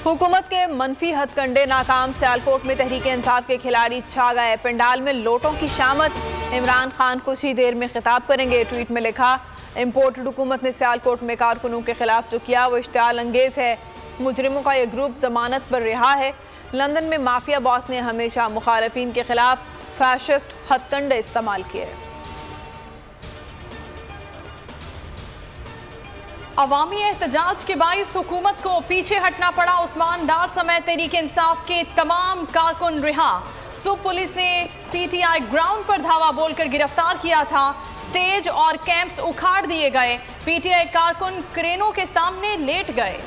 हुकूमत के मनफी हथकंडे नाकाम, सियालकोट में तहरीक इंसाफ के खिलाड़ी छा गए। पंडाल में लोटों की शामत, इमरान खान कुछ ही देर में खिताब करेंगे। ट्वीट में लिखा, इम्पोर्टेड हुकूमत ने सियालकोट में कारकुनों के खिलाफ जो किया वो इश्तियाल अंगेज है। मुजरिमों का यह ग्रुप जमानत पर रिहा है। लंदन में माफिया बॉस ने हमेशा मुखालफिन के खिलाफ फैशिस्ट हथकंडे इस्तेमाल किए। अवामी एहतजाज के बाइस हुकूमत को पीछे हटना पड़ा। उस्मान डार समेत तहरीक इंसाफ के तमाम कारकुन रिहा। सुब पुलिस ने CTI ग्राउंड पर धावा बोलकर गिरफ्तार किया था। स्टेज और कैंप्स उखाड़ दिए गए। PTI कारकुन क्रेनों के सामने लेट गए।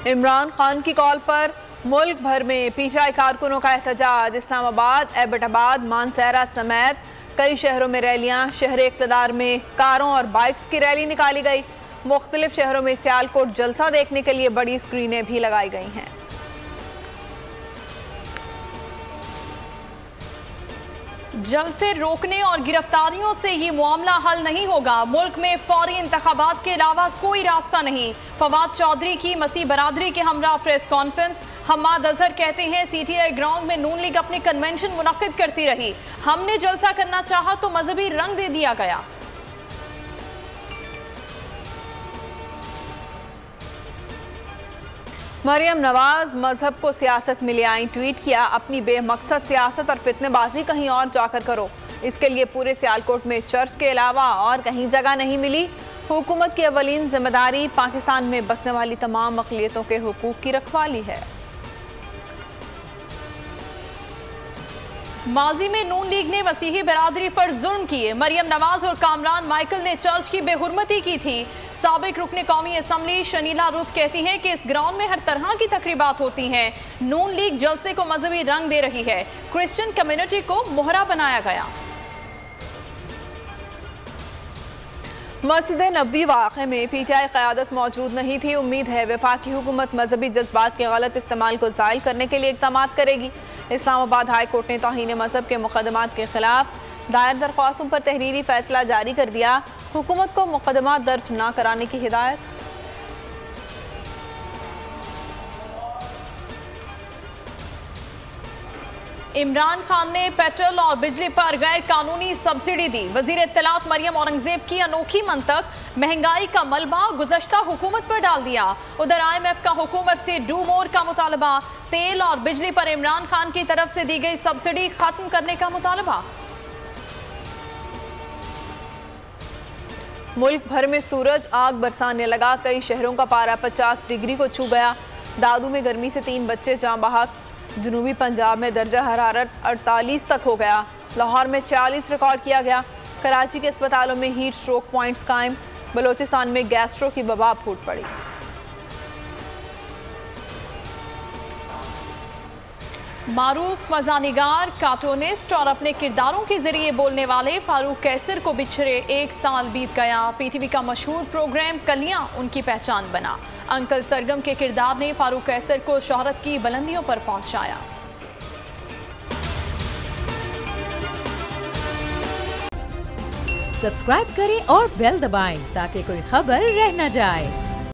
इमरान खान की कॉल पर मुल्क भर में PTI कारकुनों का एहतजाज। इस्लामाबाद, एबटाबाद, मानसहरा समेत कई शहरों में रैलियां। शहर इक़्तिदार में कारों और बाइक्स की रैली निकाली गई। मुख्तलिफ शहरों में सियालकोट जलसा देखने के लिए बड़ी स्क्रीनें भी लगाई गई हैं। जलसे रोकने और गिरफ्तारियों से ये मामला हल नहीं होगा। मुल्क में फौरी इंतखाबात के अलावा कोई रास्ता नहीं। फवाद चौधरी की मसीह बरादरी के हमरा प्रेस कॉन्फ्रेंस। हम्माद अजहर कहते हैं CTI ग्राउंड में नून लीग अपने कन्वेंशन मुनक्किद करती रही। हमने जलसा करना चाहा तो मजहबी रंग दे दिया गया। मरियम नवाज मजहब को सियासत में ले आई। ट्वीट किया, अपनी बेमकसद सियासत और फितनेबाजी कहीं और जाकर करो। इसके लिए पूरे सियालकोट में चर्च के अलावा और कहीं जगह नहीं मिली। हुकूमत की अवलीन जिम्मेदारी पाकिस्तान में बसने वाली तमाम अक़लियतों के हुकूक की रखवाली है। माजी में नून लीग ने मसीही बरादरी पर जुल्म किए। मरियम नवाज और कामरान माइकल ने चर्च की बेहुरमती की थी। साबिक रुकने कौमी असम्बली शनीला रुत कहती हैं कि इस ग्राउंड में हर तरह की तकरीबात होती हैं। नून लीग जलसे को मजहबी रंग दे रही है। क्रिश्चियन कम्युनिटी को मोहरा बनाया गया। मस्जिद नबवी वाक़े में PTI क़यादत मौजूद नहीं थी। उम्मीद है वफाकी हुकूमत मजहबी जज्बात के गलत इस्तेमाल को ज़ायल करने के लिए इक़दाम करेगी। इस्लामाबाद हाई कोर्ट ने तौहीन मजहब के मुक़दमात के खिलाफ दायर दरख्वास्तों पर तहरीरी फैसला जारी कर दिया। हुकूमत को मुक़दमात दर्ज न कराने की हिदायत। इमरान खान ने पेट्रोल और बिजली पर गैर कानूनी सब्सिडी दी। वजीर इत्तलात मरियम औरंगजेब की अनोखी मंतक, महंगाई का मलबा गुज़श्ता हुकूमत पर डाल दिया। उधर IMF का हुकूमत से डू मोर का मुतालबा। तेल और बिजली पर इमरान खान की तरफ से दी गई सब्सिडी खत्म करने का मुतालबा। मुल्क भर में सूरज आग बरसाने लगा। कई शहरों का पारा 50 डिग्री को छू गया। दादू में गर्मी से 3 बच्चे जाँ बहक। जनूबी पंजाब में दर्जा हरारत 48 तक हो गया। लाहौर में 40 रिकॉर्ड किया गया। कराची के अस्पतालों में हीट स्ट्रोक पॉइंट्स कायम। बलोचिस्तान में गैस्ट्रो की वबा फूट पड़ी। मारूफ मज़ानिगार, कार्टूनिस्ट और अपने किरदारों के जरिए बोलने वाले फारूक कैसर को बिछड़े 1 साल बीत गया। PTV का मशहूर प्रोग्राम कलियां उनकी पहचान बना। अंकल सरगम के किरदार ने फारूक कैसर को शोहरत की बुलंदियों पर पहुंचाया। सब्सक्राइब करें और बेल दबाएं ताकि कोई खबर रह न जाए।